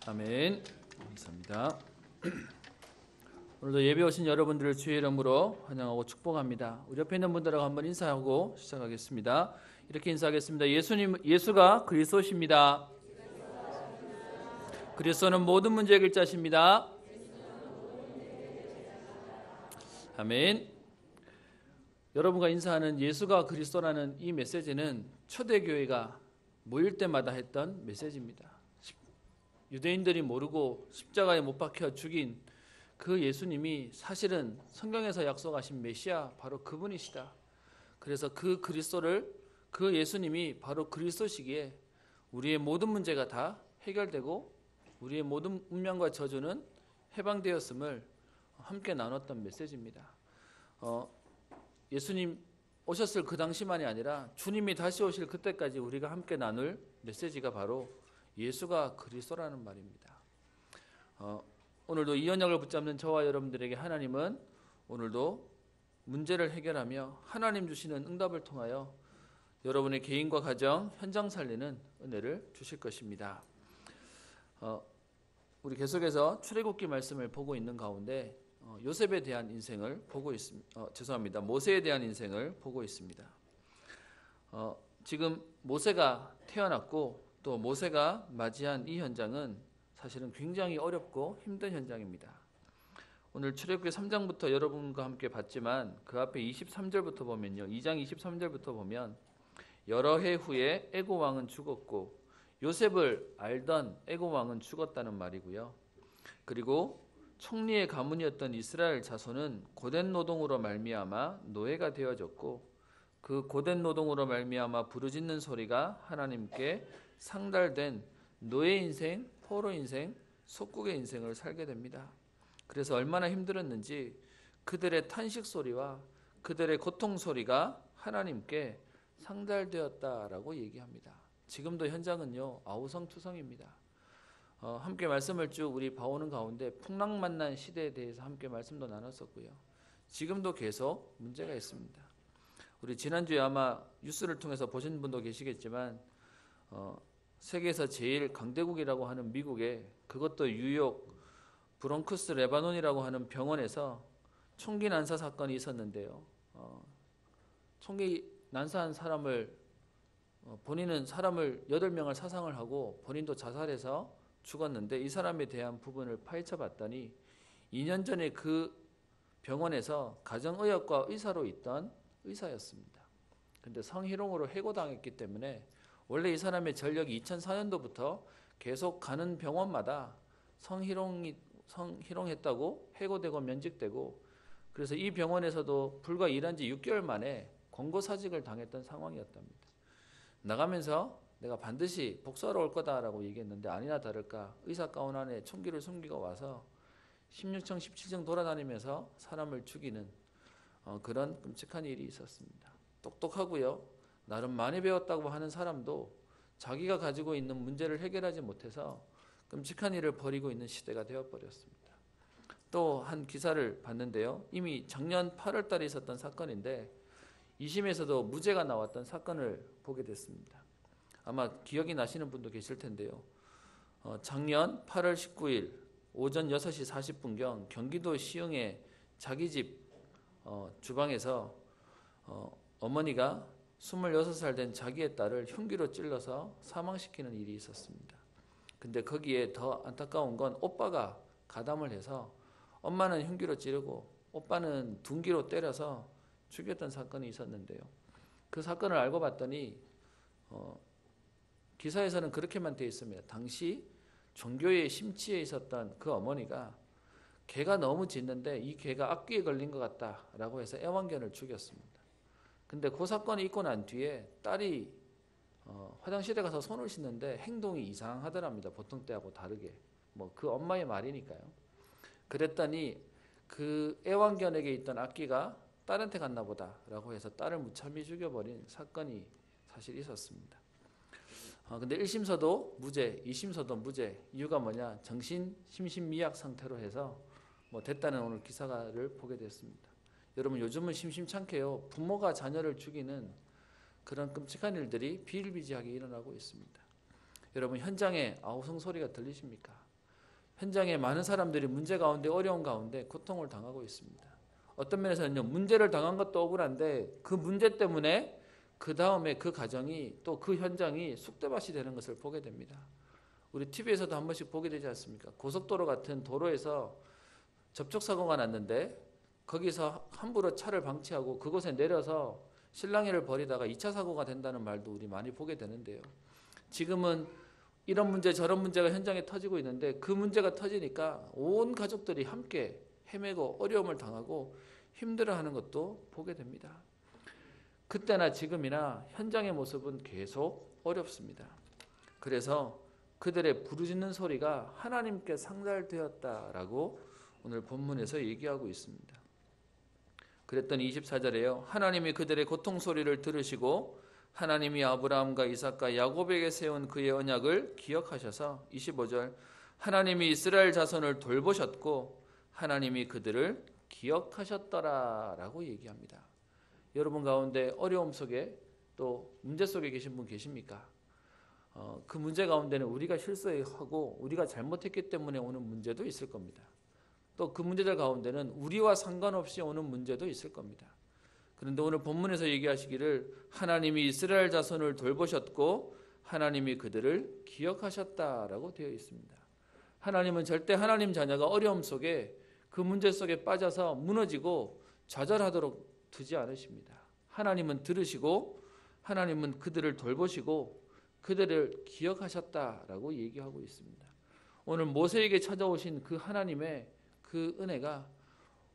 아멘. 감사합니다. 오늘도 예배 오신 여러분들을 주의 이름으로 환영하고 축복합니다. 우리 옆에 있는 분들하고 한번 인사하고 시작하겠습니다. 이렇게 인사하겠습니다. 예수가 그리스도십니다. 그리스도는 모든 문제 해결자십니다. 아멘. 여러분과 인사하는 예수가 그리스도라는 이 메시지는 초대교회가 모일 때마다 했던 메시지입니다. 유대인들이 모르고 십자가에 못 박혀 죽인 그 예수님이 사실은 성경에서 약속하신 메시아 바로 그분이시다. 그래서 그 그리스도를, 그 예수님이 바로 그리스도시기에 우리의 모든 문제가 다 해결되고 우리의 모든 운명과 저주는 해방되었음을 함께 나눴던 메시지입니다. 예수님 오셨을 그 당시만이 아니라 주님이 다시 오실 그때까지 우리가 함께 나눌 메시지가 바로 예수가 그리스도라는 말입니다. 오늘도 이 언약을 붙잡는 저와 여러분들에게 하나님은 오늘도 문제를 해결하며 하나님 주시는 응답을 통하여 여러분의 개인과 가정, 현장 살리는 은혜를 주실 것입니다. 우리 계속해서 출애굽기 말씀을 보고 있는 가운데 요셉에 대한 인생을 보고 있습니다. 죄송합니다. 모세에 대한 인생을 보고 있습니다. 지금 모세가 태어났고 또 모세가 맞이한 이 현장은 사실은 굉장히 어렵고 힘든 현장입니다. 오늘 출애굽기 3장부터 여러분과 함께 봤지만 그 앞에 23절부터 보면요. 2장 23절부터 보면 여러 해 후에 애굽 왕은 죽었고 요셉을 알던 애굽 왕은 죽었다는 말이고요. 그리고 총리의 가문이었던 이스라엘 자손은 고된 노동으로 말미암아 노예가 되어졌고 그 고된 노동으로 말미암아 부르짖는 소리가 하나님께 상달된 노예 인생, 포로 인생, 속국의 인생을 살게 됩니다. 그래서 얼마나 힘들었는지 그들의 탄식 소리와 그들의 고통 소리가 하나님께 상달되었다라고 얘기합니다. 지금도 현장은요 아우성투성입니다. 함께 말씀을 쭉 우리 봐오는 가운데 풍랑만난 시대에 대해서 함께 말씀도 나눴었고요. 지금도 계속 문제가 있습니다. 우리 지난주에 아마 뉴스를 통해서 보신 분도 계시겠지만 세계에서 제일 강대국이라고 하는 미국에 그것도 뉴욕 브롱크스 레바논이라고 하는 병원에서 총기 난사 사건이 있었는데요. 총기 난사한 사람을 본인은 사람을 8명을 사상을 하고 본인도 자살해서 죽었는데 이 사람에 대한 부분을 파헤쳐 봤더니 2년 전에 그 병원에서 가정의학과 의사로 있던 의사였습니다. 근데 성희롱으로 해고당했기 때문에 원래 이 사람의 전력이 2004년도부터 계속 가는 병원마다 성희롱했다고 해고되고 면직되고 그래서 이 병원에서도 불과 일한 지 6개월 만에 권고사직을 당했던 상황이었답니다. 나가면서 내가 반드시 복수하러 올 거다라고 얘기했는데 아니나 다를까 의사 가운 안에 총기를 숨기고 와서 16층 17층 돌아다니면서 사람을 죽이는 그런 끔찍한 일이 있었습니다. 똑똑하고요. 나름 많이 배웠다고 하는 사람도 자기가 가지고 있는 문제를 해결하지 못해서 끔찍한 일을 벌이고 있는 시대가 되어버렸습니다. 또 한 기사를 봤는데요. 이미 작년 8월 달에 있었던 사건인데 2심에서도 무죄가 나왔던 사건을 보게 됐습니다. 아마 기억이 나시는 분도 계실 텐데요. 작년 8월 19일 오전 6시 40분경 경기도 시흥의 자기 집 주방에서 어머니가 26살 된 자기의 딸을 흉기로 찔러서 사망시키는 일이 있었습니다. 근데 거기에 더 안타까운 건 오빠가 가담을 해서 엄마는 흉기로 찌르고 오빠는 둔기로 때려서 죽였던 사건이 있었는데요. 그 사건을 알고 봤더니 기사에서는 그렇게만 되어 있습니다. 당시 종교의 심취해 있었던 그 어머니가 개가 너무 짖는데 이 개가 악귀에 걸린 것 같다라고 해서 애완견을 죽였습니다. 근데 그 사건이 있고 난 뒤에 딸이 화장실에 가서 손을 씻는데 행동이 이상하더랍니다. 보통 때하고 다르게. 뭐 그 엄마의 말이니까요. 그랬더니 그 애완견에게 있던 악귀가 딸한테 갔나 보다라고 해서 딸을 무참히 죽여버린 사건이 사실 있었습니다. 근데 1심서도 무죄, 2심서도 무죄. 이유가 뭐냐? 정신 심신미약 상태로 해서 뭐 됐다는 오늘 기사를 보게 됐습니다. 여러분 요즘은 심심찮게요. 부모가 자녀를 죽이는 그런 끔찍한 일들이 비일비재하게 일어나고 있습니다. 여러분 현장에 아우성 소리가 들리십니까? 현장에 많은 사람들이 문제 가운데 어려운 가운데 고통을 당하고 있습니다. 어떤 면에서는요. 문제를 당한 것도 억울한데 그 문제 때문에 그 다음에 그 가정이 또 그 현장이 쑥대밭이 되는 것을 보게 됩니다. 우리 TV에서도 한 번씩 보게 되지 않습니까? 고속도로 같은 도로에서 접촉사고가 났는데 거기서 함부로 차를 방치하고 그곳에 내려서 실랑이를 벌이다가 2차 사고가 된다는 말도 우리 많이 보게 되는데요. 지금은 이런 문제 저런 문제가 현장에 터지고 있는데 그 문제가 터지니까 온 가족들이 함께 헤매고 어려움을 당하고 힘들어하는 것도 보게 됩니다. 그때나 지금이나 현장의 모습은 계속 어렵습니다. 그래서 그들의 부르짖는 소리가 하나님께 상달되었다라고 오늘 본문에서 얘기하고 있습니다. 그랬더니 24절에요. 하나님이 그들의 고통 소리를 들으시고 하나님이 아브라함과 이삭과 야곱에게 세운 그의 언약을 기억하셔서 25절 하나님이 이스라엘 자손을 돌보셨고 하나님이 그들을 기억하셨더라라고 얘기합니다. 여러분 가운데 어려움 속에 또 문제 속에 계신 분 계십니까? 그 문제 가운데는 우리가 실수하고 우리가 잘못했기 때문에 오는 문제도 있을 겁니다. 또 그 문제들 가운데는 우리와 상관없이 오는 문제도 있을 겁니다. 그런데 오늘 본문에서 얘기하시기를 하나님이 이스라엘 자손을 돌보셨고 하나님이 그들을 기억하셨다라고 되어 있습니다. 하나님은 절대 하나님 자녀가 어려움 속에 그 문제 속에 빠져서 무너지고 좌절하도록 두지 않으십니다. 하나님은 들으시고 하나님은 그들을 돌보시고 그들을 기억하셨다라고 얘기하고 있습니다. 오늘 모세에게 찾아오신 그 하나님의 그 은혜가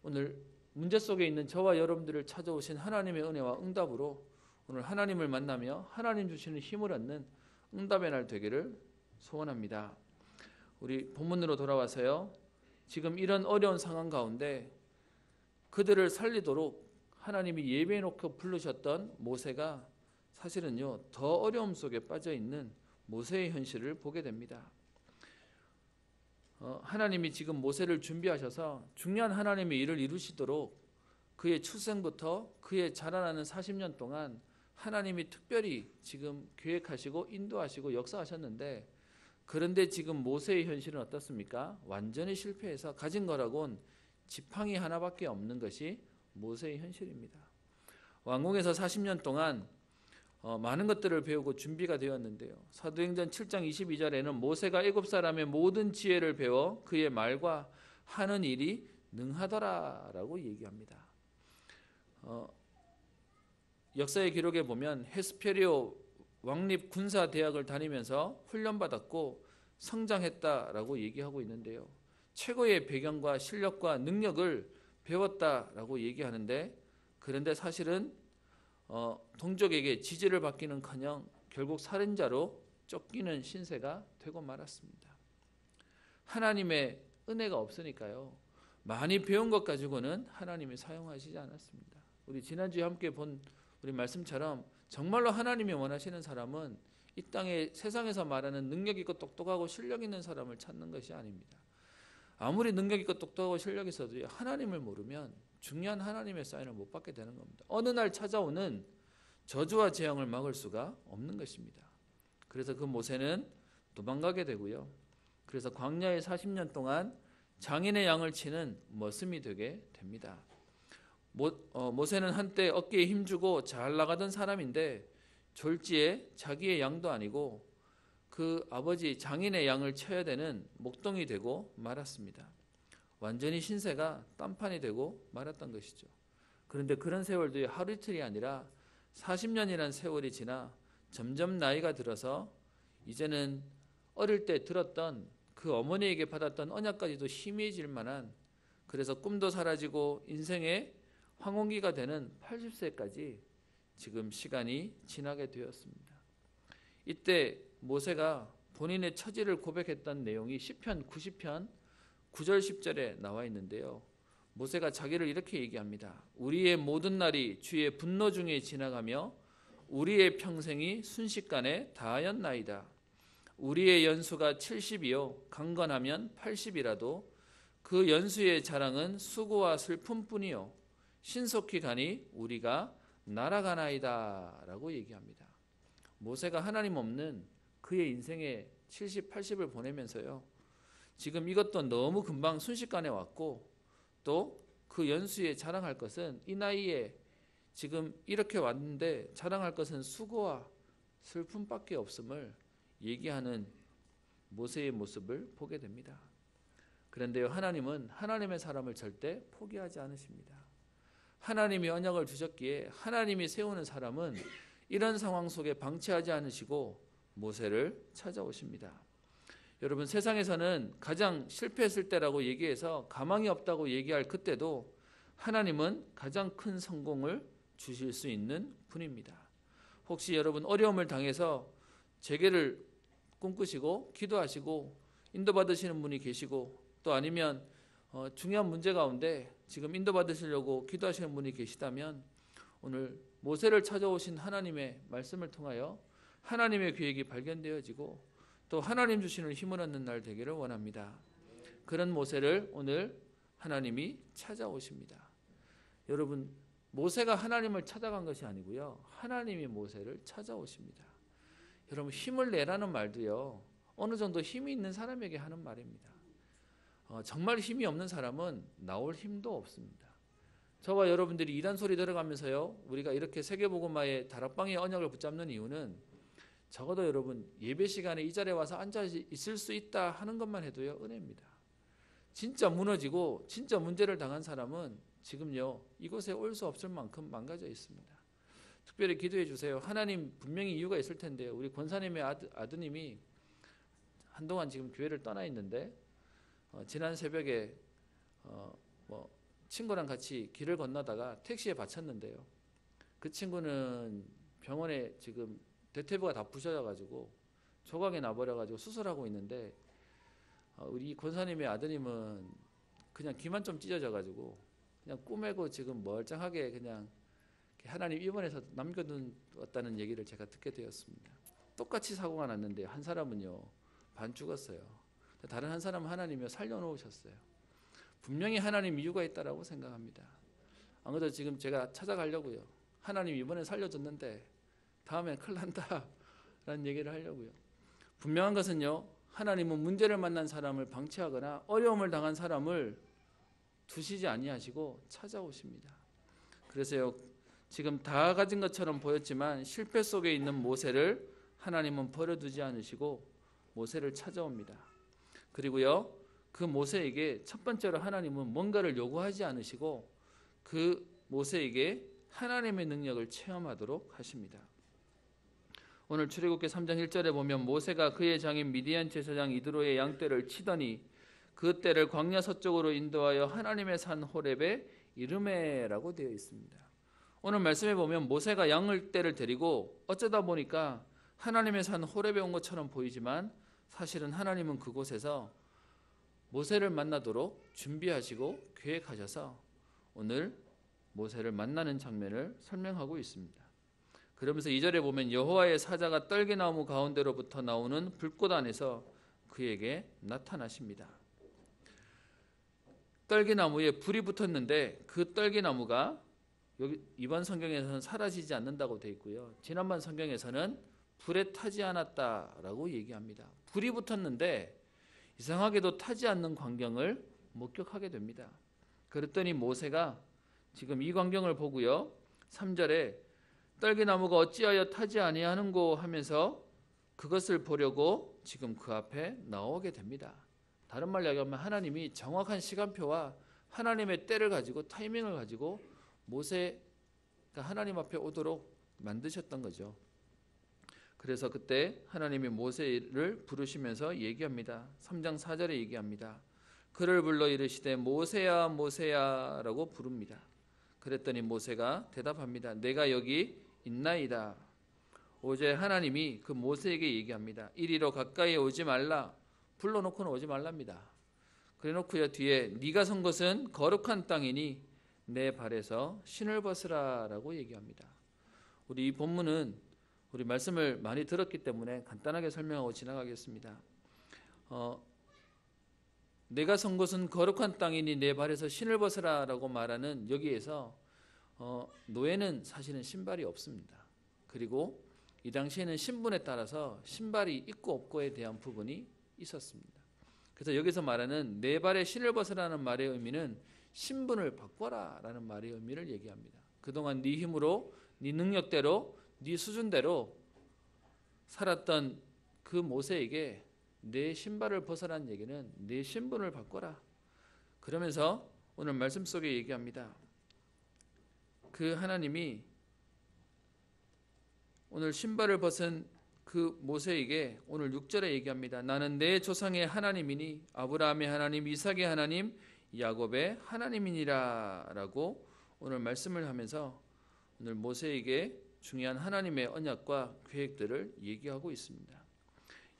오늘 문제 속에 있는 저와 여러분들을 찾아오신 하나님의 은혜와 응답으로 오늘 하나님을 만나며 하나님 주시는 힘을 얻는 응답의 날 되기를 소원합니다. 우리 본문으로 돌아와서요. 지금 이런 어려운 상황 가운데 그들을 살리도록 하나님이 예배해 놓고 부르셨던 모세가 사실은요 더 어려움 속에 빠져 있는 모세의 현실을 보게 됩니다. 하나님이 지금 모세를 준비하셔서 중요한 하나님의 일을 이루시도록 그의 출생부터 그의 자라나는 40년 동안 하나님이 특별히 지금 계획하시고 인도하시고 역사하셨는데 그런데 지금 모세의 현실은 어떻습니까? 완전히 실패해서 가진 거라곤 지팡이 하나밖에 없는 것이 모세의 현실입니다. 왕궁에서 40년 동안 많은 것들을 배우고 준비가 되었는데요. 사도행전 7장 22절에는 모세가 애굽 사람의 모든 지혜를 배워 그의 말과 하는 일이 능하더라라고 얘기합니다. 역사의 기록에 보면 헤스페리오 왕립 군사 대학을 다니면서 훈련받았고 성장했다라고 얘기하고 있는데요. 최고의 배경과 실력과 능력을 배웠다라고 얘기하는데 그런데 사실은 동족에게 지지를 받기는커녕 결국 살인자로 쫓기는 신세가 되고 말았습니다. 하나님의 은혜가 없으니까요. 많이 배운 것 가지고는 하나님이 사용하시지 않았습니다. 우리 지난주에 함께 본 우리 말씀처럼 정말로 하나님이 원하시는 사람은 이 땅에 세상에서 말하는 능력 있고 똑똑하고 실력 있는 사람을 찾는 것이 아닙니다. 아무리 능력 있고 똑똑하고 실력 있어도 하나님을 모르면 중요한 하나님의 사인을 못 받게 되는 겁니다. 어느 날 찾아오는 저주와 재앙을 막을 수가 없는 것입니다. 그래서 그 모세는 도망가게 되고요. 그래서 광야에 40년 동안 장인의 양을 치는 머슴이 되게 됩니다. 모세는 한때 어깨에 힘주고 잘 나가던 사람인데 졸지에 자기의 양도 아니고 그 아버지 장인의 양을 쳐야 되는 목동이 되고 말았습니다. 완전히 신세가 딴판이 되고 말았던 것이죠. 그런데 그런 세월도 하루 이틀이 아니라 40년이라는 세월이 지나 점점 나이가 들어서 이제는 어릴 때 들었던 그 어머니에게 받았던 언약까지도 희미해질 만한 그래서 꿈도 사라지고 인생의 황혼기가 되는 80세까지 지금 시간이 지나게 되었습니다. 이때 모세가 본인의 처지를 고백했던 내용이 시편 90편 9절 10절에 나와 있는데요. 모세가 자기를 이렇게 얘기합니다. 우리의 모든 날이 주의 분노 중에 지나가며 우리의 평생이 순식간에 다하였나이다. 우리의 연수가 70이요 강건하면 80이라도 그 연수의 자랑은 수고와 슬픔뿐이요 신속히 가니 우리가 날아가나이다 라고 얘기합니다. 모세가 하나님 없는 그의 인생의 70, 80을 보내면서요. 지금 이것도 너무 금방 순식간에 왔고 또 그 연수에 자랑할 것은 이 나이에 지금 이렇게 왔는데 자랑할 것은 수고와 슬픔밖에 없음을 얘기하는 모세의 모습을 보게 됩니다. 그런데요, 하나님은 하나님의 사람을 절대 포기하지 않으십니다. 하나님이 언약을 주셨기에 하나님이 세우는 사람은 이런 상황 속에 방치하지 않으시고 모세를 찾아오십니다. 여러분, 세상에서는 가장 실패했을 때라고 얘기해서 가망이 없다고 얘기할 그때도 하나님은 가장 큰 성공을 주실 수 있는 분입니다. 혹시 여러분 어려움을 당해서 재개를 꿈꾸시고 기도하시고 인도받으시는 분이 계시고 또 아니면 중요한 문제 가운데 지금 인도받으시려고 기도하시는 분이 계시다면 오늘 모세를 찾아오신 하나님의 말씀을 통하여 하나님의 계획이 발견되어지고 또 하나님 주시는 힘을 얻는 날 되기를 원합니다. 그런 모세를 오늘 하나님이 찾아오십니다. 여러분, 모세가 하나님을 찾아간 것이 아니고요. 하나님이 모세를 찾아오십니다. 여러분, 힘을 내라는 말도요. 어느 정도 힘이 있는 사람에게 하는 말입니다. 정말 힘이 없는 사람은 나올 힘도 없습니다. 저와 여러분들이 이단 소리 들어가면서요, 우리가 이렇게 세계복음화의 다락방의 언약을 붙잡는 이유는 적어도 여러분 예배 시간에 이 자리에 와서 앉아 있을 수 있다 하는 것만 해도요 은혜입니다. 진짜 무너지고 진짜 문제를 당한 사람은 지금요 이곳에 올 수 없을 만큼 망가져 있습니다. 특별히 기도해 주세요. 하나님 분명히 이유가 있을 텐데요. 우리 권사님의 아드님이 한동안 지금 교회를 떠나 있는데 지난 새벽에 친구랑 같이 길을 건너다가 택시에 받쳤는데요. 그 친구는 병원에 지금 대퇴부가 다 부셔져가지고 조각이 나버려가지고 수술하고 있는데 우리 권사님의 아드님은 그냥 귀만 좀 찢어져가지고 그냥 꼬매고 지금 멀쩡하게 그냥 하나님 입원해서 남겨둔다는 얘기를 제가 듣게 되었습니다. 똑같이 사고가 났는데 한 사람은요 반 죽었어요. 다른 한 사람은 하나님이 살려놓으셨어요. 분명히 하나님 이유가 있다라고 생각합니다. 안 그래도 지금 제가 찾아가려고요. 하나님 이번에 살려줬는데 다음엔 큰일 난다라는 얘기를 하려고요. 분명한 것은요, 하나님은 문제를 만난 사람을 방치하거나 어려움을 당한 사람을 두시지 아니하시고 찾아오십니다. 그래서요, 지금 다 가진 것처럼 보였지만 실패 속에 있는 모세를 하나님은 버려두지 않으시고 모세를 찾아옵니다. 그리고요, 그 모세에게 첫 번째로 하나님은 뭔가를 요구하지 않으시고 그 모세에게 하나님의 능력을 체험하도록 하십니다. 오늘 출애굽기 3장 1절에 보면 모세가 그의 장인 미디안 제사장 이드로의 양떼를 치더니 그 떼를 광야 서쪽으로 인도하여 하나님의 산 호렙에 이르매라고 되어 있습니다. 오늘 말씀에 보면 모세가 양을 떼를 데리고 어쩌다 보니까 하나님의 산 호렙에 온 것처럼 보이지만 사실은 하나님은 그곳에서 모세를 만나도록 준비하시고 계획하셔서 오늘 모세를 만나는 장면을 설명하고 있습니다. 그러면서 2절에 보면 여호와의 사자가 떨기나무 가운데로부터 나오는 불꽃 안에서 그에게 나타나십니다. 떨기나무에 불이 붙었는데 그 떨기나무가 이번 성경에서는 사라지지 않는다고 되어 있고요. 지난번 성경에서는 불에 타지 않았다라고 얘기합니다. 불이 붙었는데 이상하게도 타지 않는 광경을 목격하게 됩니다. 그랬더니 모세가 지금 이 광경을 보고요. 3절에 떨기나무가 어찌하여 타지 아니하는고 하면서 그것을 보려고 지금 그 앞에 나오게 됩니다. 다른 말로 얘기하면 하나님이 정확한 시간표와 하나님의 때를 가지고 타이밍을 가지고 모세가 하나님 앞에 오도록 만드셨던 거죠. 그래서 그때 하나님이 모세를 부르시면서 얘기합니다. 3장 4절에 얘기합니다. 그를 불러 이르시되 모세야 모세야 라고 부릅니다. 그랬더니 모세가 대답합니다. 내가 여기 있나이다. 5절에 하나님이 그 모세에게 얘기합니다. 이리로 가까이 오지 말라. 불러놓고는 오지 말랍니다. 그래놓고요 뒤에 네가 선 것은 거룩한 땅이니 내 발에서 신을 벗으라 라고 얘기합니다. 우리 이 본문은 우리 말씀을 많이 들었기 때문에 간단하게 설명하고 지나가겠습니다. 내가 선 곳은 거룩한 땅이니 내 발에서 신을 벗으라 라고 말하는 여기에서 노예는 사실은 신발이 없습니다. 그리고 이 당시에는 신분에 따라서 신발이 있고 없고에 대한 부분이 있었습니다. 그래서 여기서 말하는 내 발에 신을 벗으라는 말의 의미는 신분을 바꿔라 라는 말의 의미를 얘기합니다. 그동안 네 힘으로 네 능력대로 네 수준대로 살았던 그 모세에게 내 신발을 벗어라는 얘기는 내 신분을 바꿔라. 그러면서 오늘 말씀 속에 얘기합니다. 그 하나님이 오늘 신발을 벗은 그 모세에게 오늘 6절에 얘기합니다. 나는 내 조상의 하나님이니 아브라함의 하나님, 이삭의 하나님, 야곱의 하나님이니라 라고 오늘 말씀을 하면서 오늘 모세에게 중요한 하나님의 언약과 계획들을 얘기하고 있습니다.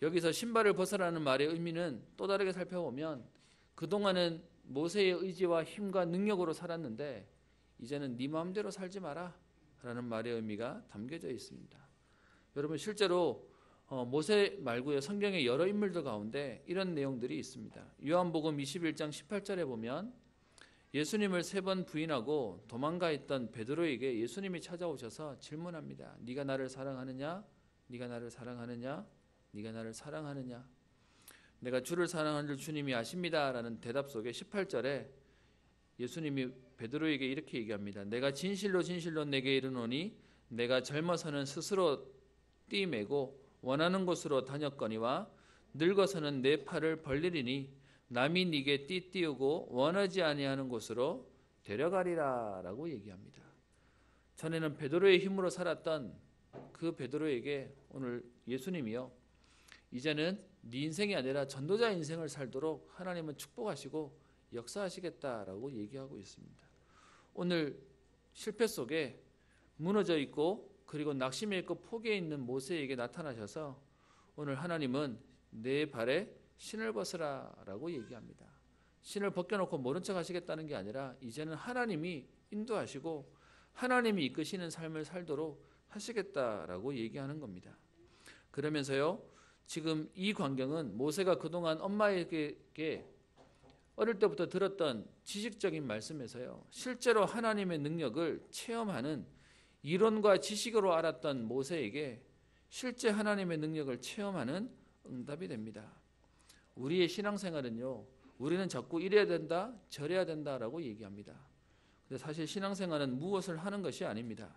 여기서 신발을 벗어라는 말의 의미는 또 다르게 살펴보면 그동안은 모세의 의지와 힘과 능력으로 살았는데 이제는 네 마음대로 살지 마라 라는 말의 의미가 담겨져 있습니다. 여러분 실제로 모세 말고요 성경의 여러 인물들 가운데 이런 내용들이 있습니다. 요한복음 21장 18절에 보면 예수님을 3번 부인하고 도망가 있던 베드로에게 예수님이 찾아오셔서 질문합니다. 네가 나를 사랑하느냐? 네가 나를 사랑하느냐? 네가 나를 사랑하느냐? 내가 주를 사랑하는 줄 주님이 아십니다 라는 대답 속에 18절에 예수님이 베드로에게 이렇게 얘기합니다. 내가 진실로 진실로 내게 이르노니 내가 젊어서는 스스로 띠매고 원하는 곳으로 다녔거니와 늙어서는 내 팔을 벌리리니 남이 네게 띠 띄우고 원하지 아니하는 곳으로 데려가리라 라고 얘기합니다. 전에는 베드로의 힘으로 살았던 그 베드로에게 오늘 예수님이요, 이제는 네 인생이 아니라 전도자 인생을 살도록 하나님은 축복하시고 역사하시겠다라고 얘기하고 있습니다. 오늘 실패 속에 무너져 있고 그리고 낙심해 있고 포기해 있는 모세에게 나타나셔서 오늘 하나님은 내 발에 신을 벗으라 라고 얘기합니다. 신을 벗겨놓고 모른 척 하시겠다는 게 아니라 이제는 하나님이 인도하시고 하나님이 이끄시는 삶을 살도록 하시겠다라고 얘기하는 겁니다. 그러면서요, 지금 이 광경은 모세가 그동안 엄마에게 어릴 때부터 들었던 지식적인 말씀에서요, 실제로 하나님의 능력을 체험하는 이론과 지식으로 알았던 모세에게 실제 하나님의 능력을 체험하는 응답이 됩니다. 우리의 신앙생활은요, 우리는 자꾸 이래야 된다, 저래야 된다라고 얘기합니다. 근데 사실 신앙생활은 무엇을 하는 것이 아닙니다.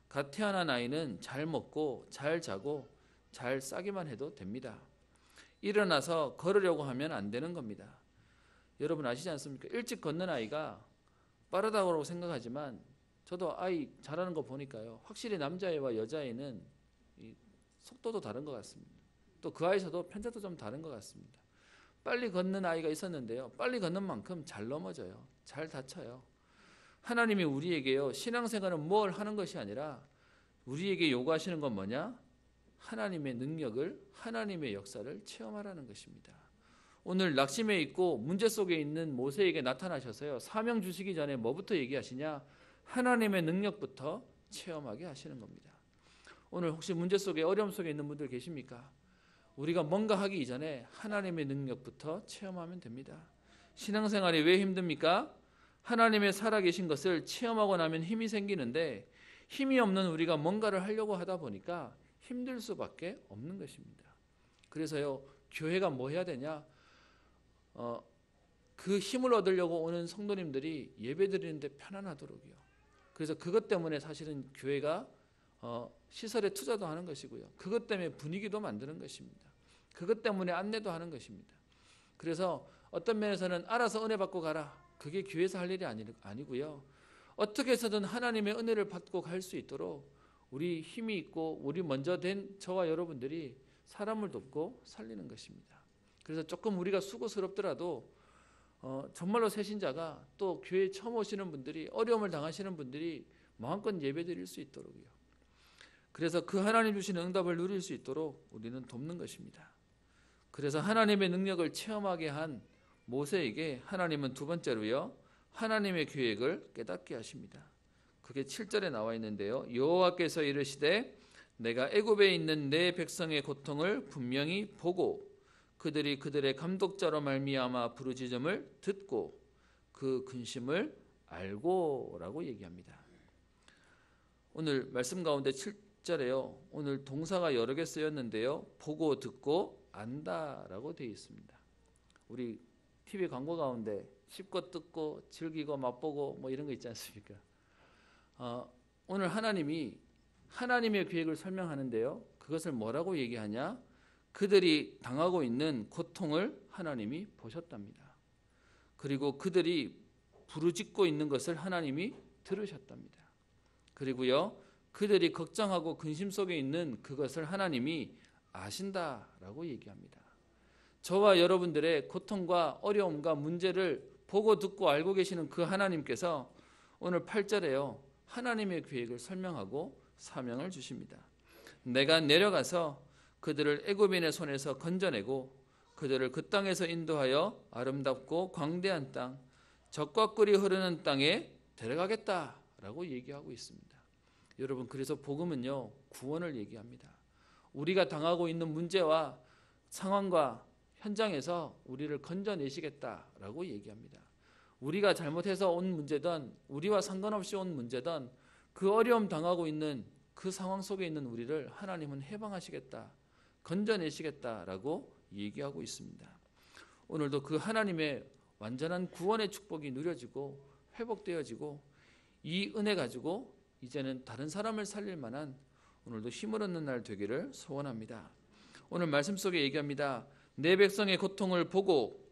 갓 태어난 아이는 잘 먹고 잘 자고 잘 싸기만 해도 됩니다. 일어나서 걸으려고 하면 안 되는 겁니다. 여러분 아시지 않습니까? 일찍 걷는 아이가 빠르다고 생각하지만 저도 아이 잘하는 거 보니까요, 확실히 남자애와 여자애는 이 속도도 다른 것 같습니다. 또 그 아이에서도 편차도 좀 다른 것 같습니다. 빨리 걷는 아이가 있었는데요, 빨리 걷는 만큼 잘 넘어져요. 잘 다쳐요. 하나님이 우리에게요, 신앙생활은 뭘 하는 것이 아니라 우리에게 요구하시는 건 뭐냐? 하나님의 능력을, 하나님의 역사를 체험하라는 것입니다. 오늘 낙심해 있고 문제 속에 있는 모세에게 나타나셔서요, 사명 주시기 전에 뭐부터 얘기하시냐? 하나님의 능력부터 체험하게 하시는 겁니다. 오늘 혹시 문제 속에, 어려움 속에 있는 분들 계십니까? 우리가 뭔가 하기 이전에 하나님의 능력부터 체험하면 됩니다. 신앙생활이 왜 힘듭니까? 하나님의 살아계신 것을 체험하고 나면 힘이 생기는데, 힘이 없는 우리가 뭔가를 하려고 하다 보니까 힘들 수밖에 없는 것입니다. 그래서요, 교회가 뭐 해야 되냐? 그 힘을 얻으려고 오는 성도님들이 예배 드리는데 편안하도록요. 그래서 그것 때문에 사실은 교회가 시설에 투자도 하는 것이고요, 그것 때문에 분위기도 만드는 것입니다. 그것 때문에 안내도 하는 것입니다. 그래서 어떤 면에서는 알아서 은혜 받고 가라, 그게 교회에서 할 일이 아니고요, 어떻게 해서든 하나님의 은혜를 받고 갈 수 있도록 우리 힘이 있고 우리 먼저 된 저와 여러분들이 사람을 돕고 살리는 것입니다. 그래서 조금 우리가 수고스럽더라도 정말로 새신자가, 또 교회에 처음 오시는 분들이, 어려움을 당하시는 분들이 마음껏 예배 드릴 수 있도록요, 그래서 그 하나님 주시는 응답을 누릴 수 있도록 우리는 돕는 것입니다. 그래서 하나님의 능력을 체험하게 한 모세에게 하나님은 두 번째로요, 하나님의 계획을 깨닫게 하십니다. 그게 7절에 나와 있는데요, 여호와께서 이르시되 내가 애굽에 있는 내 백성의 고통을 분명히 보고 그들이 그들의 감독자로 말미암아 부르짖음을 듣고 그 근심을 알고라고 얘기합니다. 오늘 말씀 가운데 7절에요, 오늘 동사가 여러 개 쓰였는데요, 보고 듣고 안다라고 되어 있습니다. 우리 TV 광고 가운데 씹고 뜯고 즐기고 맛보고 뭐 이런 거 있지 않습니까? 오늘 하나님이 하나님의 계획을 설명하는데요, 그것을 뭐라고 얘기하냐? 그들이 당하고 있는 고통을 하나님이 보셨답니다. 그리고 그들이 부르짖고 있는 것을 하나님이 들으셨답니다. 그리고요, 그들이 걱정하고 근심 속에 있는 그것을 하나님이 아신다라고 얘기합니다. 저와 여러분들의 고통과 어려움과 문제를 보고 듣고 알고 계시는 그 하나님께서 오늘 8절에요, 하나님의 계획을 설명하고 사명을 주십니다. 내가 내려가서 그들을 애굽인의 손에서 건져내고 그들을 그 땅에서 인도하여 아름답고 광대한 땅, 젖과 꿀이 흐르는 땅에 데려가겠다라고 얘기하고 있습니다. 여러분, 그래서 복음은요, 구원을 얘기합니다. 우리가 당하고 있는 문제와 상황과 현장에서 우리를 건져내시겠다라고 얘기합니다. 우리가 잘못해서 온 문제든 우리와 상관없이 온 문제든 그 어려움 당하고 있는 그 상황 속에 있는 우리를 하나님은 해방하시겠다, 건져내시겠다라고 얘기하고 있습니다. 오늘도 그 하나님의 완전한 구원의 축복이 누려지고 회복되어지고 이 은혜 가지고 이제는 다른 사람을 살릴 만한 오늘도 힘을 얻는 날 되기를 소원합니다. 오늘 말씀 속에 얘기합니다. 내 백성의 고통을 보고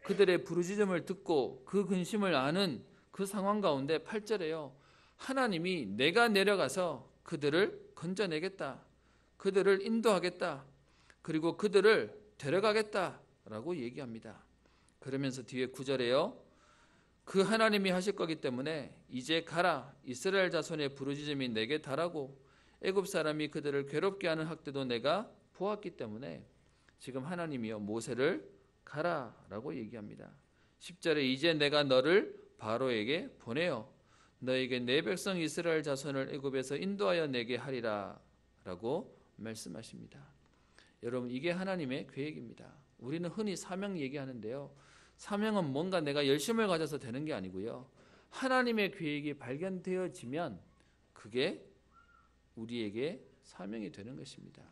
그들의 부르짖음을 듣고 그 근심을 아는 그 상황 가운데 8절에요. 하나님이 내가 내려가서 그들을 건져내겠다. 그들을 인도하겠다. 그리고 그들을 데려가겠다라고 얘기합니다. 그러면서 뒤에 9절에요. 그 하나님이 하실 거기 때문에 이제 가라. 이스라엘 자손의 부르짖음이 내게 달하고 애굽 사람이 그들을 괴롭게 하는 학대도 내가 보았기 때문에 지금 하나님이요 모세를 가라라고 얘기합니다. 10절에 이제 내가 너를 바로에게 보내어 너에게 내 백성 이스라엘 자손을 애굽에서 인도하여 내게 하리라 라고 말씀하십니다. 여러분 이게 하나님의 계획입니다. 우리는 흔히 사명 얘기하는데요. 사명은 뭔가 내가 열심을 가져서 되는 게 아니고요. 하나님의 계획이 발견되어지면 그게 우리에게 사명이 되는 것입니다.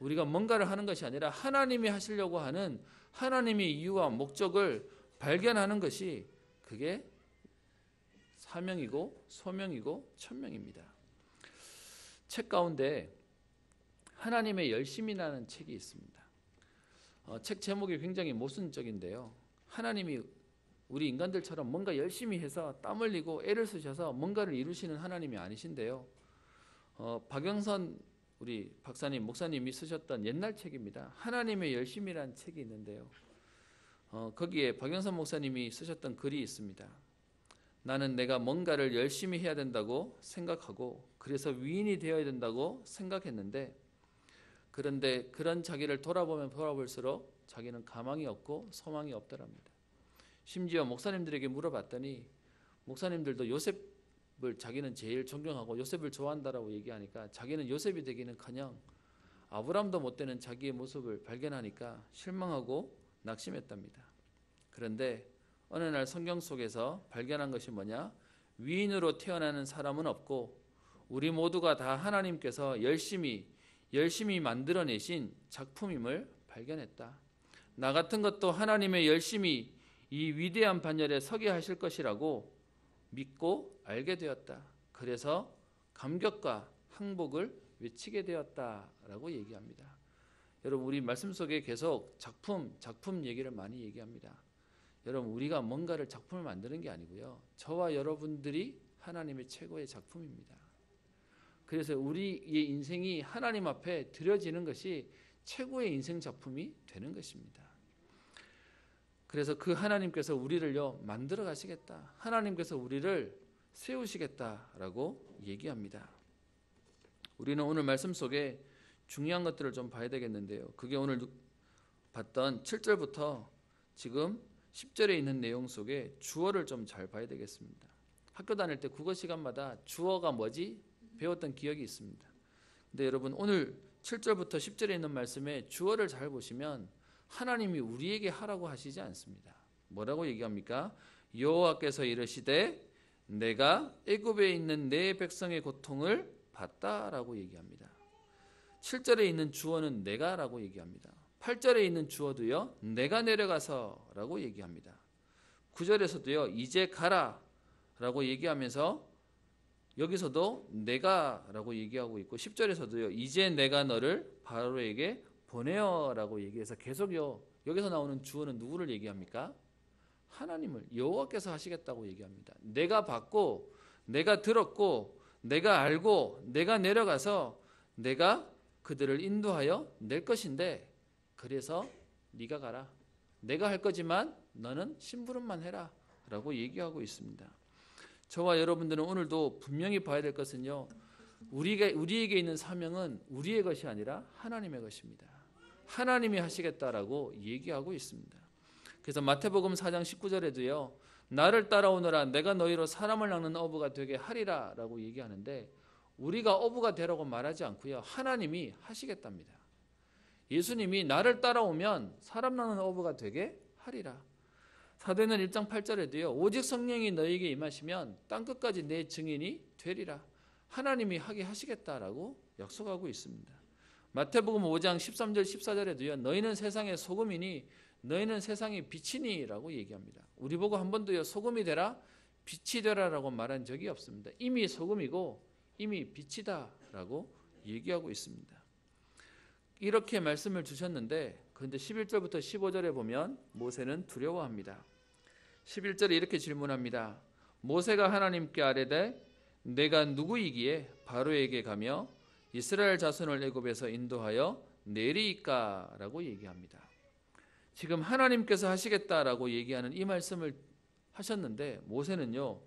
우리가 뭔가를 하는 것이 아니라 하나님이 하시려고 하는 하나님의 이유와 목적을 발견하는 것이 그게 사명이고 소명이고 천명입니다. 책 가운데 하나님의 열심이라는 책이 있습니다. 책 제목이 굉장히 모순적인데요. 하나님이 우리 인간들처럼 뭔가 열심히 해서 땀 흘리고 애를 쓰셔서 뭔가를 이루시는 하나님이 아니신데요. 박영선 우리 박사님, 목사님이 쓰셨던 옛날 책입니다. 하나님의 열심이라는 책이 있는데요. 거기에 박영선 목사님이 쓰셨던 글이 있습니다. 나는 내가 뭔가를 열심히 해야 된다고 생각하고 그래서 위인이 되어야 된다고 생각했는데 그런데 그런 자기를 돌아보면 돌아볼수록 자기는 가망이 없고 소망이 없더랍니다. 심지어 목사님들에게 물어봤더니 목사님들도 요셉을 자기는 제일 존경하고 요셉을 좋아한다라고 얘기하니까 자기는 요셉이 되기는커녕 아브람도 못 되는 자기의 모습을 발견하니까 실망하고 낙심했답니다. 그런데 어느 날 성경 속에서 발견한 것이 뭐냐? 위인으로 태어나는 사람은 없고 우리 모두가 다 하나님께서 열심히 만들어내신 작품임을 발견했다. 나 같은 것도 하나님의 열심히 이 위대한 반열에 서게 하실 것이라고 믿고 알게 되었다. 그래서 감격과 항복을 외치게 되었다라고 얘기합니다. 여러분 우리 말씀 속에 계속 작품 얘기를 많이 얘기합니다. 여러분 우리가 뭔가를 작품을 만드는 게 아니고요. 저와 여러분들이 하나님의 최고의 작품입니다. 그래서 우리의 인생이 하나님 앞에 드려지는 것이 최고의 인생 작품이 되는 것입니다. 그래서 그 하나님께서 우리를요 만들어 가시겠다. 하나님께서 우리를 세우시겠다라고 얘기합니다. 우리는 오늘 말씀 속에 중요한 것들을 좀 봐야 되겠는데요. 그게 오늘 봤던 7절부터 지금 10절에 있는 내용 속에 주어를 좀 잘 봐야 되겠습니다. 학교 다닐 때 국어 시간마다 주어가 뭐지? 배웠던 기억이 있습니다. 근데 여러분 오늘 7절부터 10절에 있는 말씀에 주어를 잘 보시면 하나님이 우리에게 하라고 하시지 않습니다. 뭐라고 얘기합니까? 여호와께서 이르시되 내가 애굽에 있는 내 백성의 고통을 봤다라고 얘기합니다. 7절에 있는 주어는 내가라고 얘기합니다. 8절에 있는 주어도요 내가 내려가서라고 얘기합니다. 9절에서도요 이제 가라라고 얘기하면서 여기서도 내가라고 얘기하고 있고 10절에서도요 이제 내가 너를 바로에게 보내어라고 얘기해서 계속요 여기서 나오는 주어는 누구를 얘기합니까? 하나님을 여호와께서 하시겠다고 얘기합니다. 내가 봤고 내가 들었고 내가 알고 내가 내려가서 내가 그들을 인도하여 낼 것인데 그래서 네가 가라. 내가 할 거지만 너는 심부름만 해라 라고 얘기하고 있습니다. 저와 여러분들은 오늘도 분명히 봐야 될 것은요 우리에게 있는 사명은 우리의 것이 아니라 하나님의 것입니다. 하나님이 하시겠다라고 얘기하고 있습니다. 그래서 마태복음 4장 19절에도요 나를 따라오너라 내가 너희로 사람을 낚는 어부가 되게 하리라 라고 얘기하는데 우리가 어부가 되라고 말하지 않고요 하나님이 하시겠답니다. 예수님이 나를 따라오면 사람 낚는 어부가 되게 하리라. 사도행전 1장 8절에도요 오직 성령이 너희에게 임하시면 땅끝까지 내 증인이 되리라. 하나님이 하게 하시겠다라고 약속하고 있습니다. 마태복음 5장 13절 14절에도요 너희는 세상의 소금이니 너희는 세상의 빛이니라고 얘기합니다. 우리 보고 한 번도요 소금이 되라 빛이 되라라고 말한 적이 없습니다. 이미 소금이고 이미 빛이다라고 얘기하고 있습니다. 이렇게 말씀을 주셨는데 그런데 11절부터 15절에 보면 모세는 두려워합니다. 11절에 이렇게 질문합니다. 모세가 하나님께 아뢰되 내가 누구이기에 바로에게 가며 이스라엘 자손을 애굽에서 인도하여 내리이까? 라고 얘기합니다. 지금 하나님께서 하시겠다라고 얘기하는 이 말씀을 하셨는데 모세는요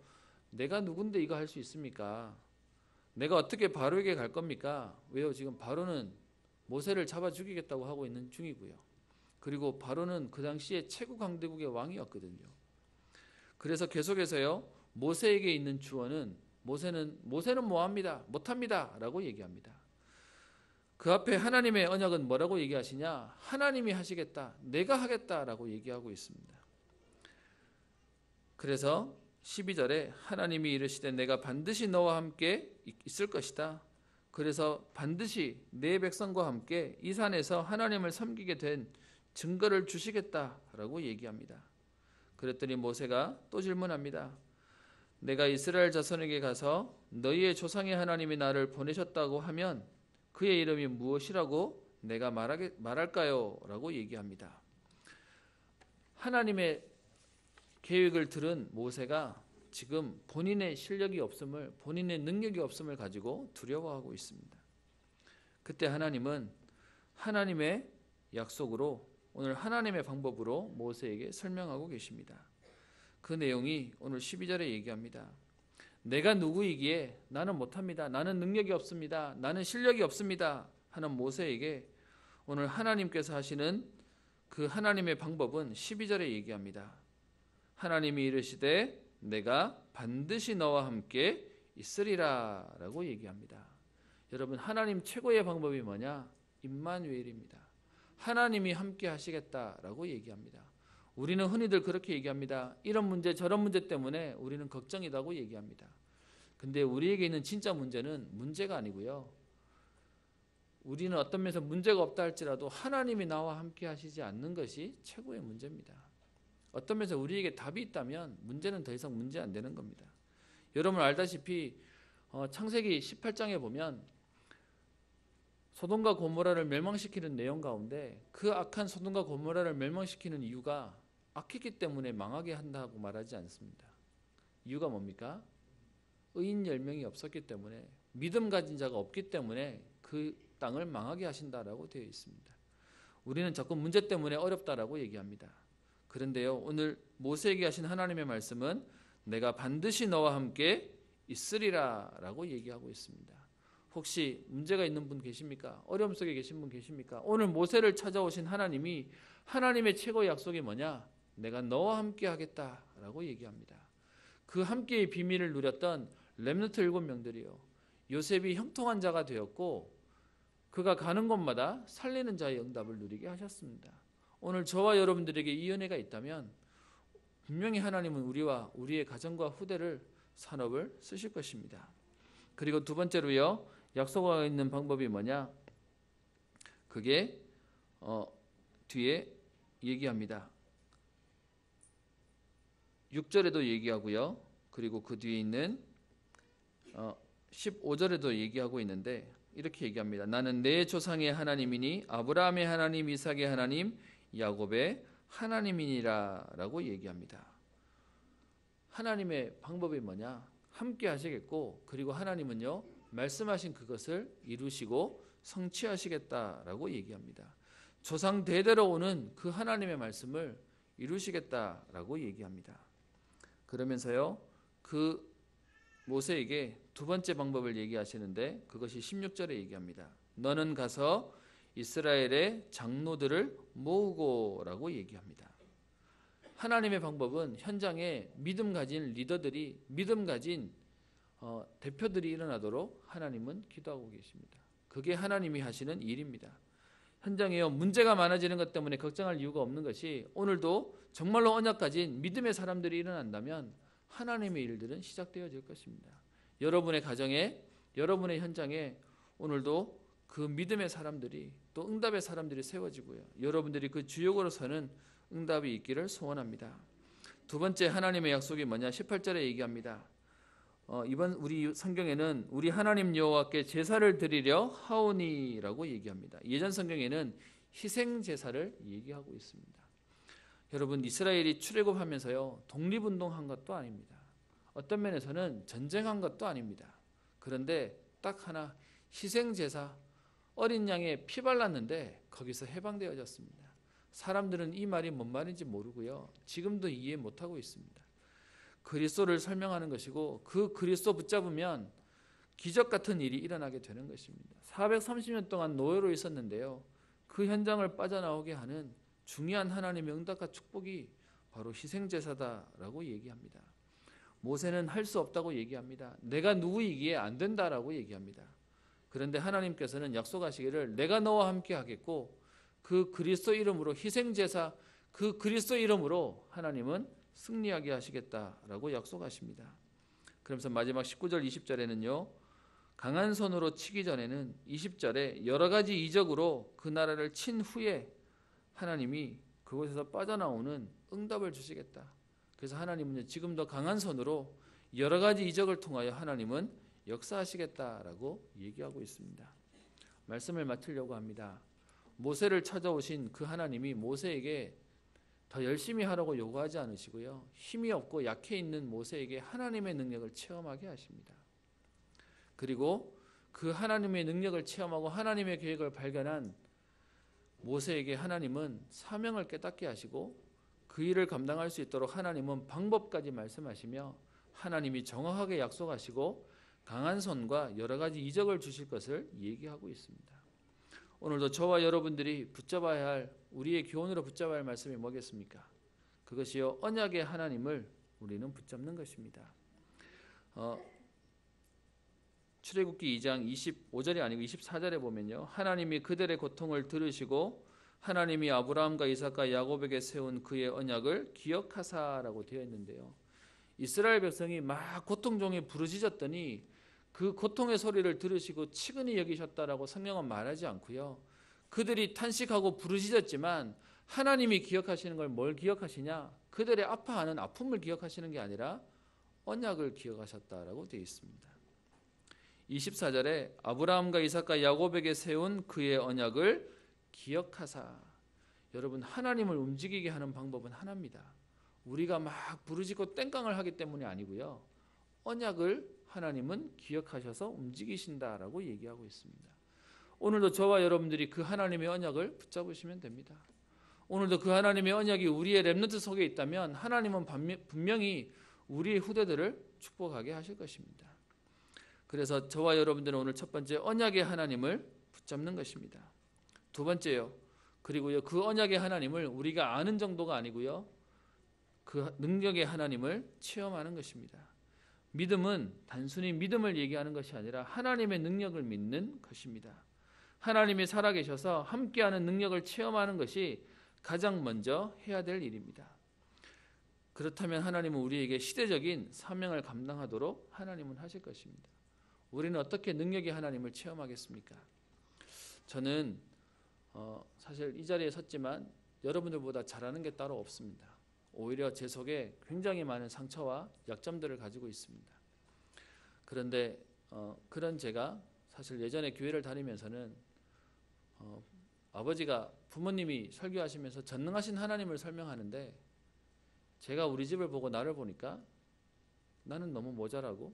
내가 누군데 이거 할 수 있습니까? 내가 어떻게 바로에게 갈 겁니까? 왜요? 지금 바로는 모세를 잡아 죽이겠다고 하고 있는 중이고요. 그리고 바로는 그 당시에 최고 강대국의 왕이었거든요. 그래서 계속해서요 모세에게 있는 주어는 모세는 뭐합니다? 못합니다 라고 얘기합니다. 그 앞에 하나님의 언약은 뭐라고 얘기하시냐? 하나님이 하시겠다, 내가 하겠다라고 얘기하고 있습니다. 그래서 12절에 하나님이 이르시되 내가 반드시 너와 함께 있을 것이다. 그래서 반드시 내 백성과 함께 이 산에서 하나님을 섬기게 된 증거를 주시겠다라고 얘기합니다. 그랬더니 모세가 또 질문합니다. 내가 이스라엘 자손에게 가서 너희의 조상의 하나님이 나를 보내셨다고 하면 그의 이름이 무엇이라고 내가 말할까요? 라고 얘기합니다. 하나님의 계획을 들은 모세가 지금 본인의 실력이 없음을, 본인의 능력이 없음을 가지고 두려워하고 있습니다. 그때 하나님은 하나님의 약속으로, 오늘 하나님의 방법으로 모세에게 설명하고 계십니다. 그 내용이 오늘 12절에 얘기합니다. 내가 누구이기에 나는 못합니다. 나는 능력이 없습니다. 나는 실력이 없습니다. 하는 모세에게 오늘 하나님께서 하시는 그 하나님의 방법은 12절에 얘기합니다. 하나님이 이르시되 내가 반드시 너와 함께 있으리라 라고 얘기합니다. 여러분 하나님 최고의 방법이 뭐냐? 임마누엘입니다. 하나님이 함께 하시겠다라고 얘기합니다. 우리는 흔히들 그렇게 얘기합니다. 이런 문제 저런 문제 때문에 우리는 걱정이라고 얘기합니다. 근데 우리에게 있는 진짜 문제는 문제가 아니고요. 우리는 어떤 면에서 문제가 없다 할지라도 하나님이 나와 함께 하시지 않는 것이 최고의 문제입니다. 어떤 면에서 우리에게 답이 있다면 문제는 더 이상 문제 안 되는 겁니다. 여러분 알다시피 창세기 18장에 보면 소돔과 고모라를 멸망시키는 내용 가운데 그 악한 소돔과 고모라를 멸망시키는 이유가 악했기 때문에 망하게 한다고 말하지 않습니다. 이유가 뭡니까? 의인 10명이 없었기 때문에, 믿음 가진 자가 없기 때문에 그 땅을 망하게 하신다라고 되어 있습니다. 우리는 자꾸 문제 때문에 어렵다라고 얘기합니다. 그런데요 오늘 모세에게 하신 하나님의 말씀은 내가 반드시 너와 함께 있으리라 라고 얘기하고 있습니다. 혹시 문제가 있는 분 계십니까? 어려움 속에 계신 분 계십니까? 오늘 모세를 찾아오신 하나님이, 하나님의 최고의 약속이 뭐냐? 내가 너와 함께 하겠다라고 얘기합니다. 그 함께의 비밀을 누렸던 렘넌트 7명들이요 요셉이 형통한 자가 되었고 그가 가는 곳마다 살리는 자의 응답을 누리게 하셨습니다. 오늘 저와 여러분들에게 이 은혜가 있다면 분명히 하나님은 우리와 우리의 가정과 후대를 산업을 쓰실 것입니다. 그리고 두 번째로요 약속하고 있는 방법이 뭐냐? 그게 뒤에 얘기합니다. 6절에도 얘기하고요. 그리고 그 뒤에 있는 15절에도 얘기하고 있는데 이렇게 얘기합니다. 나는 내 조상의 하나님이니 아브라함의 하나님, 이삭의 하나님, 야곱의 하나님이니라 라고 얘기합니다. 하나님의 방법이 뭐냐? 함께 하시겠고 그리고 하나님은요 말씀하신 그것을 이루시고 성취하시겠다라고 얘기합니다. 조상 대대로 오는 그 하나님의 말씀을 이루시겠다라고 얘기합니다. 그러면서요 그 모세에게 두 번째 방법을 얘기하시는데 그것이 16절에 얘기합니다. 너는 가서 이스라엘의 장로들을 모으고 라고 얘기합니다. 하나님의 방법은 현장에 믿음 가진 리더들이, 믿음 가진 대표들이 일어나도록 하나님은 기도하고 계십니다. 그게 하나님이 하시는 일입니다. 현장에요 문제가 많아지는 것 때문에 걱정할 이유가 없는 것이 오늘도 정말로 언약 가진 믿음의 사람들이 일어난다면 하나님의 일들은 시작되어질 것입니다. 여러분의 가정에, 여러분의 현장에 오늘도 그 믿음의 사람들이 또 응답의 사람들이 세워지고요. 여러분들이 그 주역으로서는 응답이 있기를 소원합니다. 두 번째 하나님의 약속이 뭐냐? 18절에 얘기합니다. 이번 우리 성경에는 우리 하나님 여호와께 제사를 드리려 하오니라고 얘기합니다. 예전 성경에는 희생 제사를 얘기하고 있습니다. 여러분, 이스라엘이 출애굽하면서요, 독립운동한 것도 아닙니다. 어떤 면에서는 전쟁한 것도 아닙니다. 그런데 딱 하나, 희생 제사, 어린 양의 피 발랐는데 거기서 해방되어졌습니다. 사람들은 이 말이 뭔 말인지 모르고요, 지금도 이해 못하고 있습니다. 그리스도를 설명하는 것이고, 그 그리스도 붙잡으면 기적 같은 일이 일어나게 되는 것입니다. 430년 동안 노예로 있었는데요, 그 현장을 빠져나오게 하는 중요한 하나님의 응답과 축복이 바로 희생제사다라고 얘기합니다. 모세는 할 수 없다고 얘기합니다. 내가 누구이기에 안 된다라고 얘기합니다. 그런데 하나님께서는 약속하시기를 내가 너와 함께 하겠고, 그 그리스도 이름으로 희생제사, 그 그리스도 이름으로 하나님은 승리하게 하시겠다라고 약속하십니다. 그러면서 마지막 19절 20절에는요, 강한 손으로 치기 전에는 20절에 여러 가지 이적으로 그 나라를 친 후에 하나님이 그곳에서 빠져나오는 응답을 주시겠다. 그래서 하나님은 지금도 강한 손으로 여러 가지 이적을 통하여 하나님은 역사하시겠다라고 얘기하고 있습니다. 말씀을 마치려고 합니다. 모세를 찾아오신 그 하나님이 모세에게 더 열심히 하라고 요구하지 않으시고요, 힘이 없고 약해 있는 모세에게 하나님의 능력을 체험하게 하십니다. 그리고 그 하나님의 능력을 체험하고 하나님의 계획을 발견한 모세에게 하나님은 사명을 깨닫게 하시고, 그 일을 감당할 수 있도록 하나님은 방법까지 말씀하시며 하나님이 정확하게 약속하시고 강한 손과 여러 가지 이적을 주실 것을 얘기하고 있습니다. 오늘도 저와 여러분들이 붙잡아야 할, 우리의 교훈으로 붙잡아야 할 말씀이 뭐겠습니까? 그것이요, 언약의 하나님을 우리는 붙잡는 것입니다. 출애굽기 2장 25절이 아니고 24절에 보면요, 하나님이 그들의 고통을 들으시고 하나님이 아브라함과 이삭과 야곱에게 세운 그의 언약을 기억하사라고 되어 있는데요, 이스라엘 백성이 막 고통 중에 부르짖었더니 그 고통의 소리를 들으시고 치근히 여기셨다라고 성경은 말하지 않고요, 그들이 탄식하고 부르짖었지만 하나님이 기억하시는 걸 뭘 기억하시냐? 그들의 아파하는 아픔을 기억하시는 게 아니라 언약을 기억하셨다라고 되어 있습니다. 24절에 아브라함과 이삭과 야곱에게 세운 그의 언약을 기억하사. 여러분, 하나님을 움직이게 하는 방법은 하나입니다. 우리가 막 부르짖고 땡깡을 하기 때문이 아니고요, 언약을 하나님은 기억하셔서 움직이신다라고 얘기하고 있습니다. 오늘도 저와 여러분들이 그 하나님의 언약을 붙잡으시면 됩니다. 오늘도 그 하나님의 언약이 우리의 렘넌트 속에 있다면 하나님은 분명히 우리의 후대들을 축복하게 하실 것입니다. 그래서 저와 여러분들은 오늘 첫 번째, 언약의 하나님을 붙잡는 것입니다. 두 번째요, 그리고요, 그 언약의 하나님을 우리가 아는 정도가 아니고요, 그 능력의 하나님을 체험하는 것입니다. 믿음은 단순히 믿음을 얘기하는 것이 아니라 하나님의 능력을 믿는 것입니다. 하나님이 살아계셔서 함께하는 능력을 체험하는 것이 가장 먼저 해야 될 일입니다. 그렇다면 하나님은 우리에게 시대적인 사명을 감당하도록 하나님은 하실 것입니다. 우리는 어떻게 능력의 하나님을 체험하겠습니까? 저는 사실 이 자리에 섰지만 여러분들보다 잘하는 게 따로 없습니다. 오히려 제 속에 굉장히 많은 상처와 약점들을 가지고 있습니다. 그런데 그런 제가 사실 예전에 교회를 다니면서는 아버지가, 부모님이 설교하시면서 전능하신 하나님을 설명하는데 제가 우리 집을 보고 나를 보니까 나는 너무 모자라고,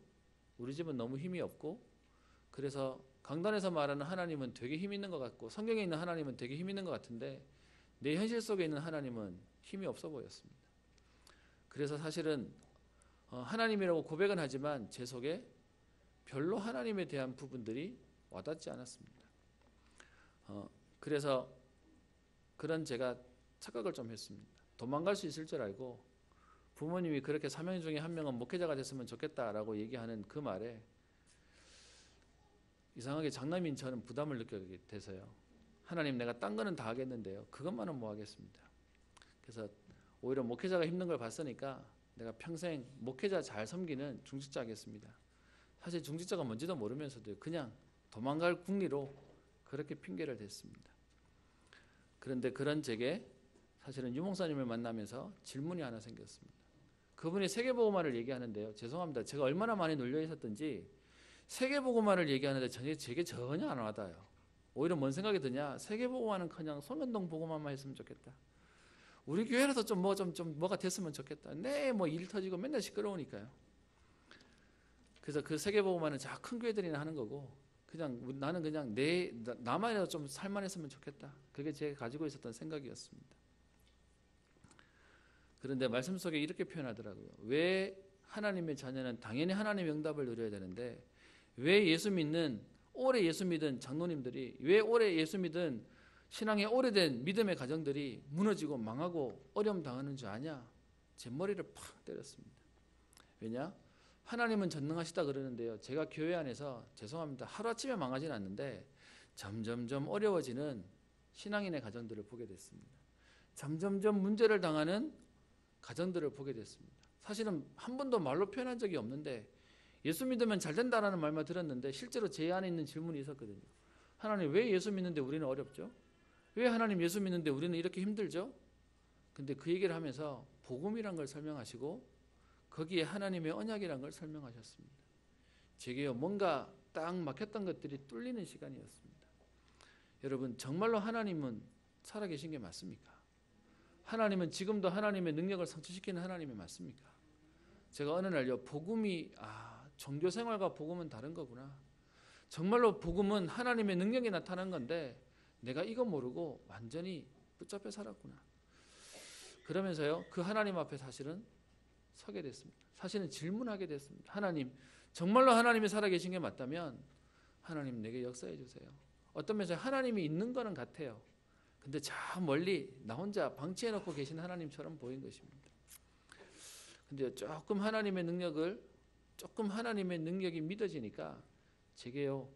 우리 집은 너무 힘이 없고, 그래서 강단에서 말하는 하나님은 되게 힘 있는 것 같고 성경에 있는 하나님은 되게 힘 있는 것 같은데 내 현실 속에 있는 하나님은 힘이 없어 보였습니다. 그래서 사실은 하나님이라고 고백은 하지만 제 속에 별로 하나님에 대한 부분들이 와닿지 않았습니다. 그래서 그런 제가 착각을 좀 했습니다. 도망갈 수 있을 줄 알고 부모님이 그렇게 사명 중에 한 명은 목회자가 됐으면 좋겠다라고 얘기하는 그 말에 이상하게 장남인 저는 부담을 느끼게 돼서요, 하나님, 내가 딴 거는 다 하겠는데요, 그것만은 못 하겠습니다. 그래서 오히려 목회자가 힘든 걸 봤으니까 내가 평생 목회자 잘 섬기는 중직자 하겠습니다. 사실 중직자가 뭔지도 모르면서도 그냥 도망갈 궁리로 그렇게 핑계를 댔습니다. 그런데 그런 제게 사실은 유목사님을 만나면서 질문이 하나 생겼습니다. 그분이 세계복음화를 얘기하는데요. 죄송합니다. 제가 얼마나 많이 놀려 있었던지 세계복음화를 얘기하는데 제게 전혀 안 와닿아요. 오히려 뭔 생각이 드냐? 세계복음화는 그냥 송현동 복음화만 했으면 좋겠다. 우리 교회라도 좀 뭐가 됐으면 좋겠다. 네, 뭐 일 터지고 맨날 시끄러우니까요. 그래서 그 세계복음화는 큰 교회들이나 하는 거고, 그냥 나는 그냥 나만이라도 좀 살만했으면 좋겠다. 그게 제가 가지고 있었던 생각이었습니다. 그런데 말씀 속에 이렇게 표현하더라고요. 왜 하나님의 자녀는 당연히 하나님의 응답을 누려야 되는데 왜 오래 예수 믿은 장로님들이, 왜 오래 예수 믿은 신앙의 오래된 믿음의 가정들이 무너지고 망하고 어려움 당하는 줄 아냐? 제 머리를 팍 때렸습니다. 왜냐? 하나님은 전능하시다 그러는데요. 제가 교회 안에서 죄송합니다. 하루아침에 망하지는 않는데 점점점 어려워지는 신앙인의 가정들을 보게 됐습니다. 점점점 문제를 당하는 가정들을 보게 됐습니다. 사실은 한 번도 말로 표현한 적이 없는데 예수 믿으면 잘 된다라는 말만 들었는데 실제로 제 안에 있는 질문이 있었거든요. 하나님 왜 예수 믿는데 우리는 어렵죠? 왜 하나님 예수 믿는데 우리는 이렇게 힘들죠? 근데 그 얘기를 하면서 복음이란 걸 설명하시고 거기에 하나님의 언약이란 걸 설명하셨습니다. 제게요 뭔가 딱 막혔던 것들이 뚫리는 시간이었습니다. 여러분 정말로 하나님은 살아계신 게 맞습니까? 하나님은 지금도 하나님의 능력을 성취시키는 하나님이 맞습니까? 제가 어느 날요 복음이 종교생활과 복음은 다른 거구나. 정말로 복음은 하나님의 능력이 나타난 건데 내가 이거 모르고 완전히 붙잡혀 살았구나. 그러면서요 그 하나님 앞에 사실은 서게 됐습니다. 사실은 질문하게 됐습니다. 하나님, 정말로 하나님이 살아계신 게 맞다면 하나님 내게 역사해 주세요. 어떤 면에서 하나님이 있는 거는 같아요. 근데 저 멀리 나 혼자 방치해 놓고 계신 하나님처럼 보인 것입니다. 근데 조금 하나님의 능력이 믿어지니까 제게요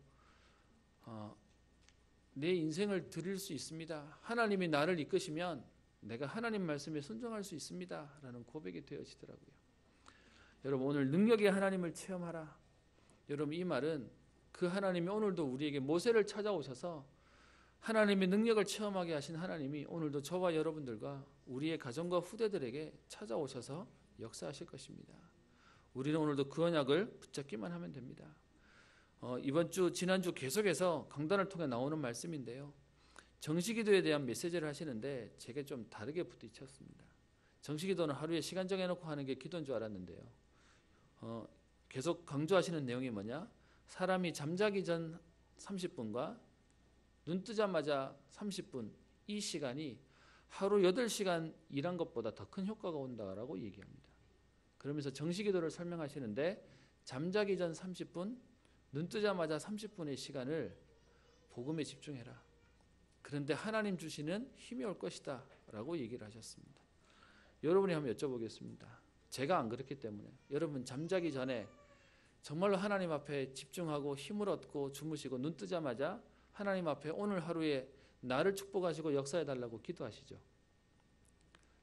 내 인생을 드릴 수 있습니다. 하나님이 나를 이끄시면 내가 하나님 말씀에 순종할 수 있습니다. 라는 고백이 되어지더라고요. 여러분 오늘 능력의 하나님을 체험하라. 여러분 이 말은 그 하나님이 오늘도 우리에게 모세를 찾아오셔서 하나님의 능력을 체험하게 하신 하나님이 오늘도 저와 여러분들과 우리의 가정과 후대들에게 찾아오셔서 역사하실 것입니다. 우리는 오늘도 그 언약을 붙잡기만 하면 됩니다. 지난주 계속해서 강단을 통해 나오는 말씀인데요. 정시기도에 대한 메시지를 하시는데 제게 좀 다르게 부딪혔습니다. 정시기도는 하루에 시간 정해놓고 하는 게 기도인 줄 알았는데요. 계속 강조하시는 내용이 뭐냐? 사람이 잠자기 전 30분과 눈 뜨자마자 30분 이 시간이 하루 8시간 일한 것보다 더 큰 효과가 온다라고 얘기합니다. 그러면서 정시기도를 설명하시는데 잠자기 전 30분, 눈 뜨자마자 30분의 시간을 복음에 집중해라. 그런데 하나님 주시는 힘이 올 것이다 라고 얘기를 하셨습니다. 여러분이 한번 여쭤보겠습니다. 제가 안 그렇기 때문에 여러분 잠자기 전에 정말로 하나님 앞에 집중하고 힘을 얻고 주무시고 눈 뜨자마자 하나님 앞에 오늘 하루에 나를 축복하시고 역사해 달라고 기도하시죠.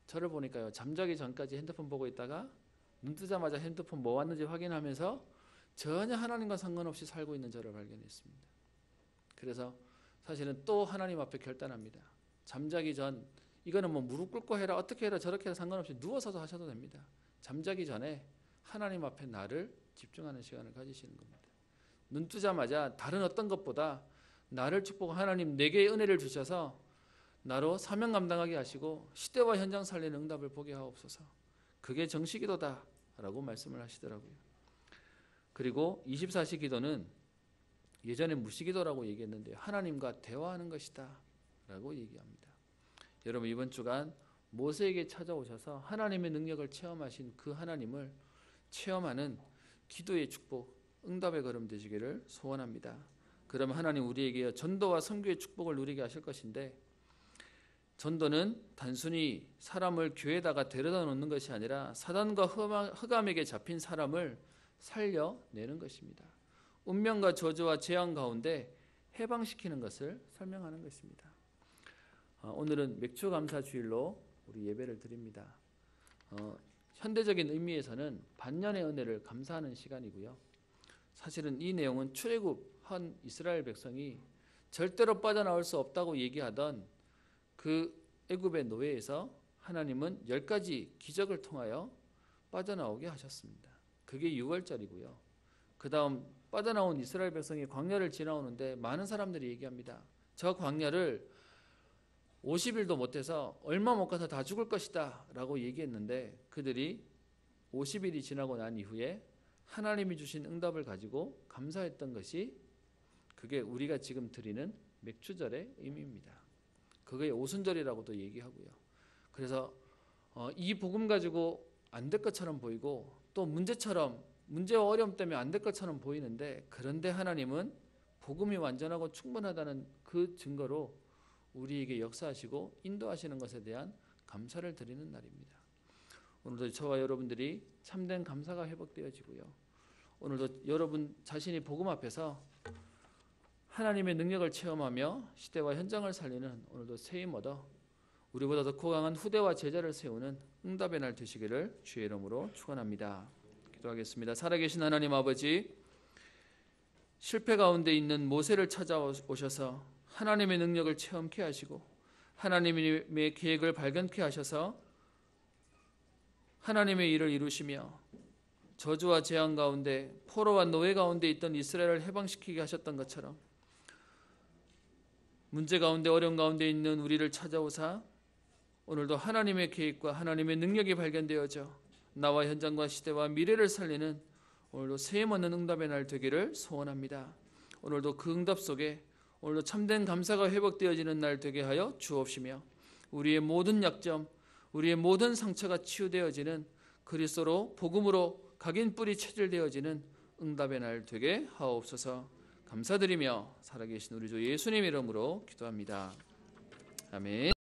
저를 보니까요 잠자기 전까지 핸드폰 보고 있다가 눈 뜨자마자 핸드폰 뭐 왔는지 확인하면서 전혀 하나님과 상관없이 살고 있는 저를 발견했습니다. 그래서 사실은 또 하나님 앞에 결단합니다. 잠자기 전 이거는 뭐 무릎 꿇고 해라 어떻게 해라 저렇게 해라 상관없이 누워서도 하셔도 됩니다. 잠자기 전에 하나님 앞에 나를 집중하는 시간을 가지시는 겁니다. 눈 뜨자마자 다른 어떤 것보다 나를 축복하고 하나님 내게 은혜를 주셔서 나로 사명 감당하게 하시고 시대와 현장 살리는 응답을 보게 하옵소서. 그게 정시기도다 라고 말씀을 하시더라고요. 그리고 24시 기도는 예전에 무시기도라고 얘기했는데 하나님과 대화하는 것이다 라고 얘기합니다. 여러분 이번 주간 모세에게 찾아오셔서 하나님의 능력을 체험하신 그 하나님을 체험하는 기도의 축복, 응답의 걸음 되시기를 소원합니다. 그러면 하나님 우리에게 전도와 선교의 축복을 누리게 하실 것인데 전도는 단순히 사람을 교회에다가 데려다 놓는 것이 아니라 사단과 흑암에게 잡힌 사람을 살려내는 것입니다. 운명과 저주와 재앙 가운데 해방시키는 것을 설명하는 것입니다. 오늘은 맥주 감사 주일로 우리 예배를 드립니다. 현대적인 의미에서는 반년의 은혜를 감사하는 시간이고요. 사실은 이 내용은 출애굽한 이스라엘 백성이 절대로 빠져나올 수 없다고 얘기하던 그 애굽의 노예에서 하나님은 10가지 기적을 통하여 빠져나오게 하셨습니다. 그게 6월절이고요. 그 다음 빠져나온 이스라엘 백성이 광야를 지나오는데 많은 사람들이 얘기합니다. 저 광야를 50일도 못해서 얼마 못 가서 다 죽을 것이다 라고 얘기했는데, 그들이 50일이 지나고 난 이후에 하나님이 주신 응답을 가지고 감사했던 것이, 그게 우리가 지금 드리는 맥주절의 의미입니다. 그게 오순절이라고도 얘기하고요. 그래서 이 복음 가지고 안 될 것처럼 보이고, 또 문제와 어려움 때문에 안 될 것처럼 보이는데, 그런데 하나님은 복음이 완전하고 충분하다는 그 증거로 우리에게 역사하시고 인도하시는 것에 대한 감사를 드리는 날입니다. 오늘도 저와 여러분들이 참된 감사가 회복되어지고요. 오늘도 여러분 자신이 복음 앞에서 하나님의 능력을 체험하며 시대와 현장을 살리는 오늘도 세임 얻어 우리보다 더 고강한 후대와 제자를 세우는 응답의 날 되시기를 주의 이름으로 축원합니다. 기도하겠습니다. 살아계신 하나님 아버지, 실패 가운데 있는 모세를 찾아오셔서 하나님의 능력을 체험케 하시고 하나님의 계획을 발견케 하셔서 하나님의 일을 이루시며 저주와 재앙 가운데, 포로와 노예 가운데 있던 이스라엘을 해방시키게 하셨던 것처럼 문제 가운데, 어려움 가운데 있는 우리를 찾아오사 오늘도 하나님의 계획과 하나님의 능력이 발견되어져 나와 현장과 시대와 미래를 살리는 오늘도 세임 얻는 응답의 날 되기를 소원합니다. 오늘도 그 응답 속에 오늘도 참된 감사가 회복되어지는 날 되게 하여 주옵시며, 우리의 모든 약점, 우리의 모든 상처가 치유되어지는, 그리스도로 복음으로 각인 뿌리 체질되어지는 응답의 날 되게 하옵소서. 감사드리며 살아계신 우리 주 예수님 이름으로 기도합니다. 아멘.